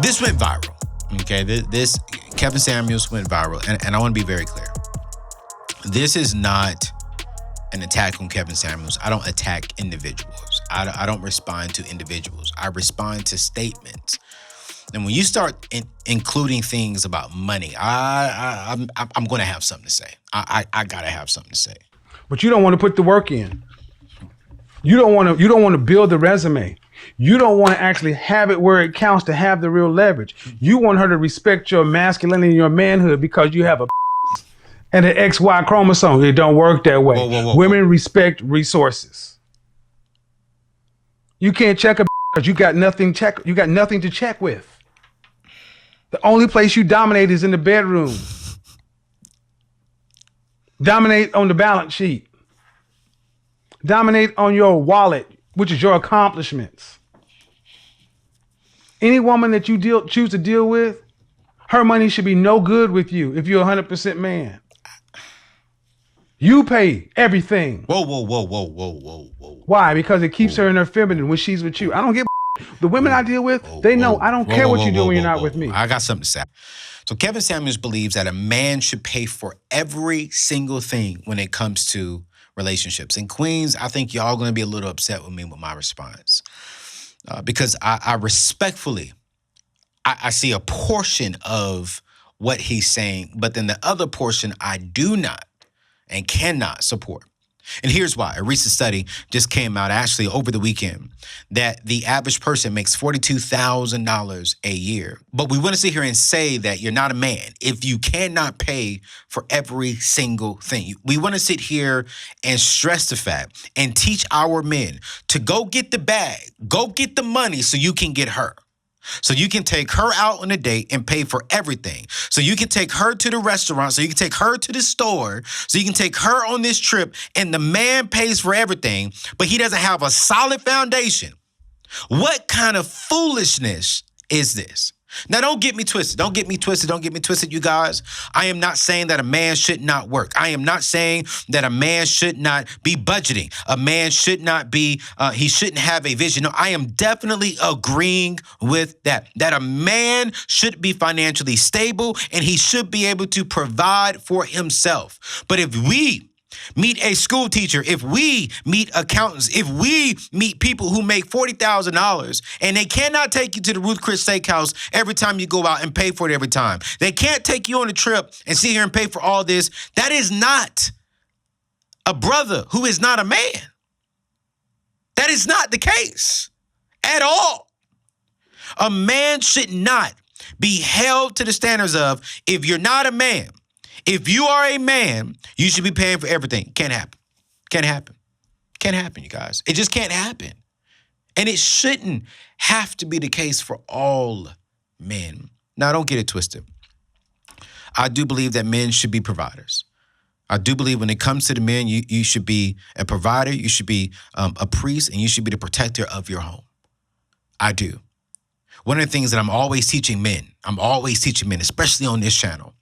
This went viral. Okay, this Kevin Samuels went viral, and I want to be very clear. This is not an attack on Kevin Samuels. I don't attack individuals. I don't respond to individuals. I respond to statements. And when you start including things about money, I'm going to have something to say. I gotta have something to say. But you don't want to put the work in. You don't want to build the resume. You don't want to actually have it where it counts to have the real leverage. You want her to respect your masculinity and your manhood because you have a and an XY chromosome. It don't work that way. Whoa. Women respect resources. You can't check a because you got nothing to check with. The only place you dominate is in the bedroom. Dominate on the balance sheet. Dominate on your wallet, which is your accomplishments. Any woman that you choose to deal with, her money should be no good with you if you're 100% man. You pay everything. Whoa. Why? Because it keeps her in her feminine when she's with you. I don't give the women I deal with, they know I don't care what you do when you're not with me. I got something to say. So Kevin Samuels believes that a man should pay for every single thing when it comes to relationships. And Queens, I think y'all going to be a little upset with me with my response. Because I respectfully, I see a portion of what he's saying, but then the other portion I do not and cannot support. And here's why. A recent study just came out actually over the weekend that the average person makes $42,000 a year. But we want to sit here and say that you're not a man if you cannot pay for every single thing. We want to sit here and stress the fact and teach our men to go get the bag, go get the money so you can get her. So you can take her out on a date and pay for everything. So you can take her to the restaurant. So you can take her to the store. So you can take her on this trip and the man pays for everything, but he doesn't have a solid foundation. What kind of foolishness is this? Now, don't get me twisted. Don't get me twisted, you guys. I am not saying that a man should not work. I am not saying that a man should not be budgeting. A man should not be, he shouldn't have a vision. No, I am definitely agreeing with that a man should be financially stable and he should be able to provide for himself. But if we meet a school teacher, if we meet accountants, if we meet people who make $40,000 and they cannot take you to the Ruth Chris Steakhouse every time you go out and pay for it every time. They can't take you on a trip and sit here and pay for all this. That is not a brother who is not a man. That is not the case at all. A man should not be held to the standards of, if you're not a man, if you are a man, you should be paying for everything. Can't happen. Can't happen, you guys. It just can't happen. And it shouldn't have to be the case for all men. Now, don't get it twisted. I do believe that men should be providers. I do believe when it comes to the men, you should be a provider, you should be a priest, and you should be the protector of your home. I do. One of the things that I'm always teaching men, especially on this channel,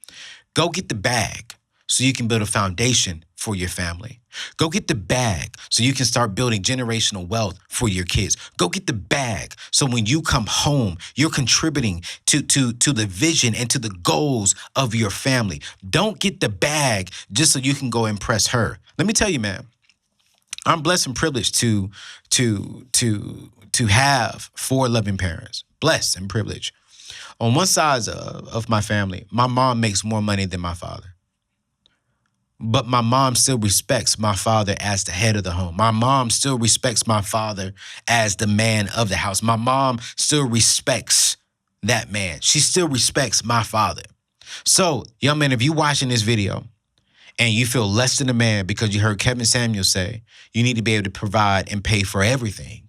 go get the bag so you can build a foundation for your family. Go get the bag so you can start building generational wealth for your kids. Go get the bag so when you come home, you're contributing to the vision and to the goals of your family. Don't get the bag just so you can go impress her. Let me tell you, man, I'm blessed and privileged to have 4 loving parents. Blessed and privileged. On one side of my family, my mom makes more money than my father. But my mom still respects my father as the head of the home. My mom still respects my father as the man of the house. My mom still respects that man. She still respects my father. So, young man, if you're watching this video and you feel less than a man because you heard Kevin Samuels say you need to be able to provide and pay for everything,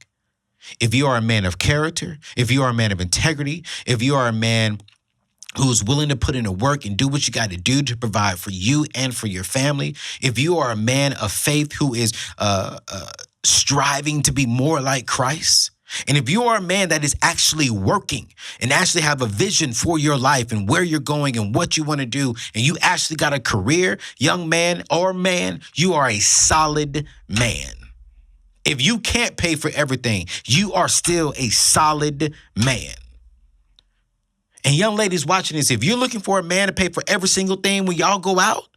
if you are a man of character, if you are a man of integrity, if you are a man who's willing to put in the work and do what you got to do to provide for you and for your family, if you are a man of faith who is striving to be more like Christ, and if you are a man that is actually working and actually have a vision for your life and where you're going and what you want to do, and you actually got a career, young man or man, you are a solid man. If you can't pay for everything, you are still a solid man. And young ladies watching this, if you're looking for a man to pay for every single thing when y'all go out,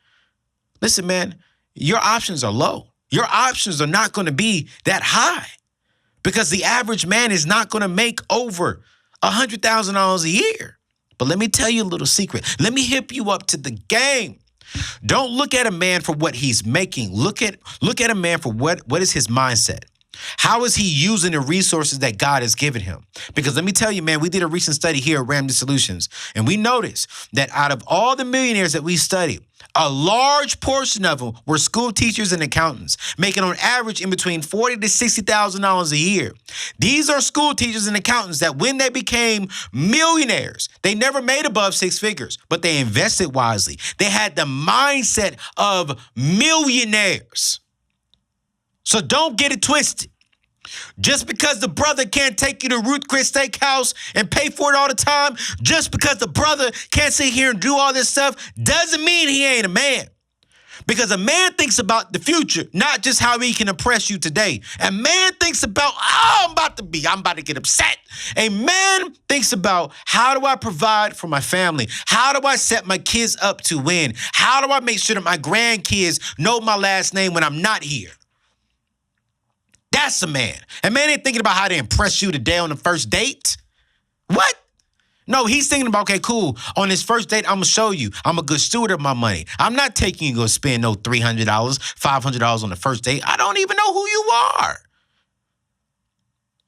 listen, man, your options are low. Your options are not going to be that high because the average man is not going to make over $100,000 a year. But let me tell you a little secret. Let me hip you up to the game. Don't look at a man for what he's making. Look at a man for what is his mindset. How is he using the resources that God has given him? Because let me tell you, man, we did a recent study here at Ramsey Solutions, and we noticed that out of all the millionaires that we studied, a large portion of them were school teachers and accountants, making on average in between $40,000 to $60,000 a year. These are school teachers and accountants that when they became millionaires, they never made above six figures, but they invested wisely. They had the mindset of millionaires. So don't get it twisted. Just because the brother can't take you to Ruth Chris Steakhouse and pay for it all the time, just because the brother can't sit here and do all this stuff, doesn't mean he ain't a man. Because a man thinks about the future, not just how he can impress you today. A man thinks about, I'm about to get upset. A man thinks about, how do I provide for my family? How do I set my kids up to win? How do I make sure that my grandkids know my last name when I'm not here? That's a man. A man ain't thinking about how to impress you today on the first date. What? No, he's thinking about, okay, cool. On this first date, I'm going to show you I'm a good steward of my money. I'm not taking you to go spend no $300, $500 on the first date. I don't even know who you are.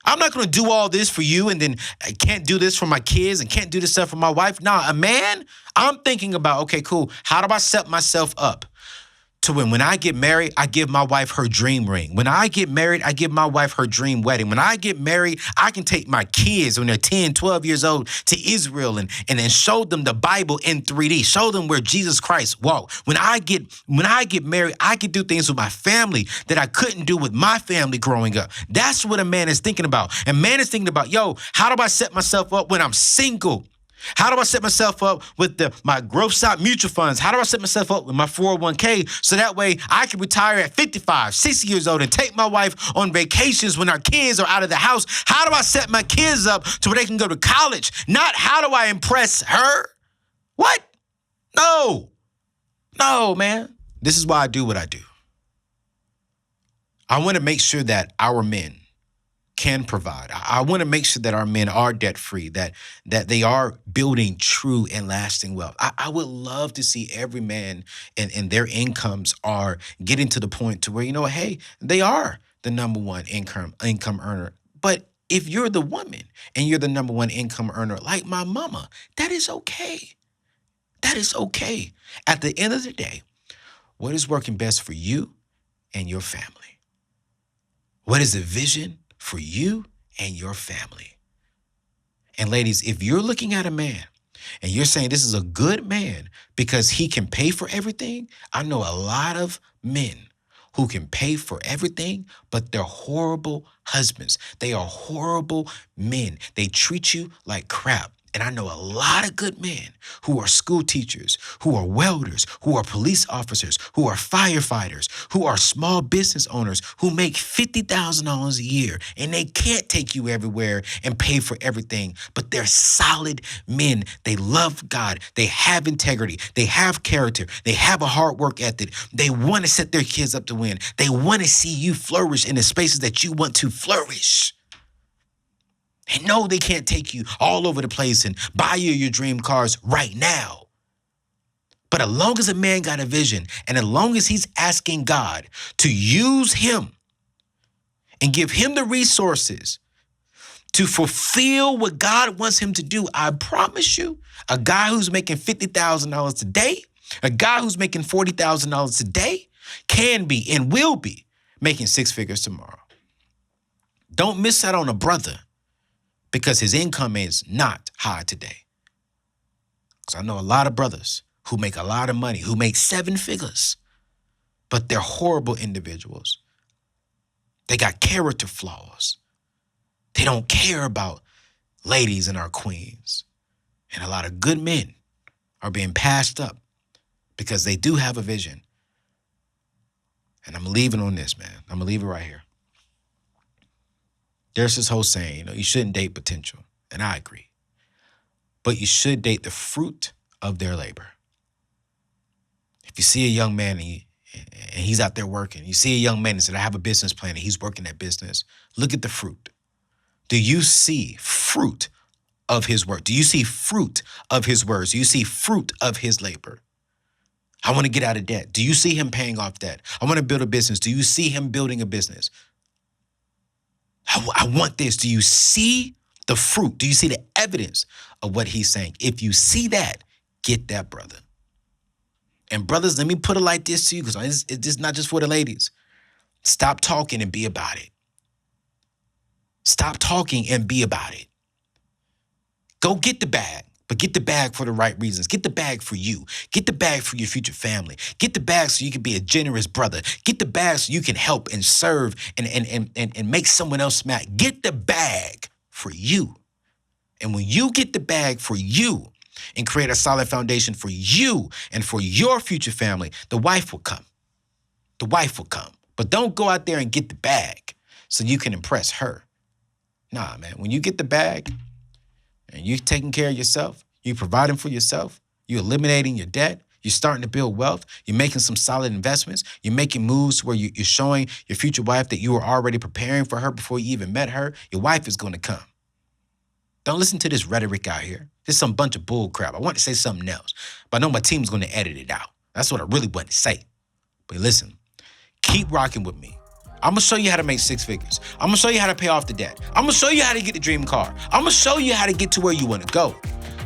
I'm not going to do all this for you and then I can't do this for my kids and can't do this stuff for my wife. Nah, a man, I'm thinking about, okay, cool. How do I set myself up to when I get married, I give my wife her dream ring. When I get married, I give my wife her dream wedding. When I get married, I can take my kids when they're 10, 12 years old to Israel and then show them the Bible in 3D. Show them where Jesus Christ walked. When I get married, I can do things with my family that I couldn't do with my family growing up. That's what a man is thinking about. A man is thinking about, yo, how do I set myself up when I'm single? How do I set myself up with my growth stock mutual funds? How do I set myself up with my 401k so that way I can retire at 55, 60 years old and take my wife on vacations when our kids are out of the house? How do I set my kids up to where they can go to college? Not how do I impress her? What? No, man. This is why I do what I do. I want to make sure that our men can provide. I want to make sure that our men are debt-free, that they are building true and lasting wealth. I would love to see every man and their incomes are getting to the point to where, hey, they are the number one income earner. But if you're the woman and you're the number one income earner, like my mama, that is okay. That is okay. At the end of the day, what is working best for you and your family? What is the vision for you and your family? And ladies, if you're looking at a man and you're saying this is a good man because he can pay for everything, I know a lot of men who can pay for everything, but they're horrible husbands. They are horrible men. They treat you like crap. And I know a lot of good men who are school teachers, who are welders, who are police officers, who are firefighters, who are small business owners, who make $50,000 a year, and they can't take you everywhere and pay for everything, but they're solid men. They love God. They have integrity. They have character. They have a hard work ethic. They want to set their kids up to win. They want to see you flourish in the spaces that you want to flourish. And no, they can't take you all over the place and buy you your dream cars right now. But as long as a man got a vision and as long as he's asking God to use him and give him the resources to fulfill what God wants him to do, I promise you, a guy who's making $50,000 today, a guy who's making $40,000 today can be and will be making six figures tomorrow. Don't miss out on a brother because his income is not high today. Because I know a lot of brothers who make a lot of money, who make seven figures, but they're horrible individuals. They got character flaws. They don't care about ladies and our queens. And a lot of good men are being passed up because they do have a vision. And I'm leaving on this, man. I'm going to leave it right here. There's this whole saying, you shouldn't date potential. And I agree. but you should date the fruit of their labor. If you see a young man and he's out there working, you see a young man and said, I have a business plan and he's working that business, look at the fruit. Do you see fruit of his work? Do you see fruit of his words? Do you see fruit of his labor? I want to get out of debt. Do you see him paying off debt? I want to build a business. Do you see him building a business? I want this. Do you see the fruit? Do you see the evidence of what he's saying? If you see that, get that brother. And brothers, let me put it like this to you, because it's not just for the ladies. Stop talking and be about it. Stop talking and be about it. Go get the bag, but get the bag for the right reasons. Get the bag for you. Get the bag for your future family. Get the bag so you can be a generous brother. Get the bag so you can help and serve and make someone else smile. Get the bag for you. And when you get the bag for you and create a solid foundation for you and for your future family, the wife will come. The wife will come. But don't go out there and get the bag so you can impress her. Nah, man, when you get the bag and you're taking care of yourself, you're providing for yourself, you're eliminating your debt, you're starting to build wealth, you're making some solid investments, you're making moves where you're showing your future wife that you were already preparing for her before you even met her, your wife is going to come. Don't listen to this rhetoric out here. This is some bunch of bull crap. I want to say something else, but I know my team's going to edit it out. That's what I really want to say. But listen, keep rocking with me. I'm going to show you how to make 6 figures. I'm going to show you how to pay off the debt. I'm going to show you how to get the dream car. I'm going to show you how to get to where you want to go.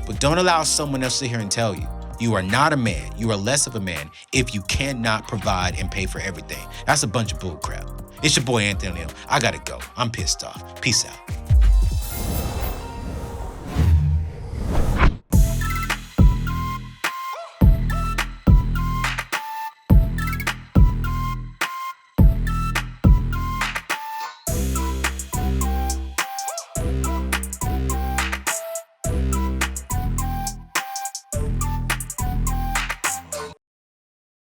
But don't allow someone else to sit here and tell you, you are not a man, you are less of a man if you cannot provide and pay for everything. That's a bunch of bull crap. It's your boy Anthony. I got to go. I'm pissed off. Peace out.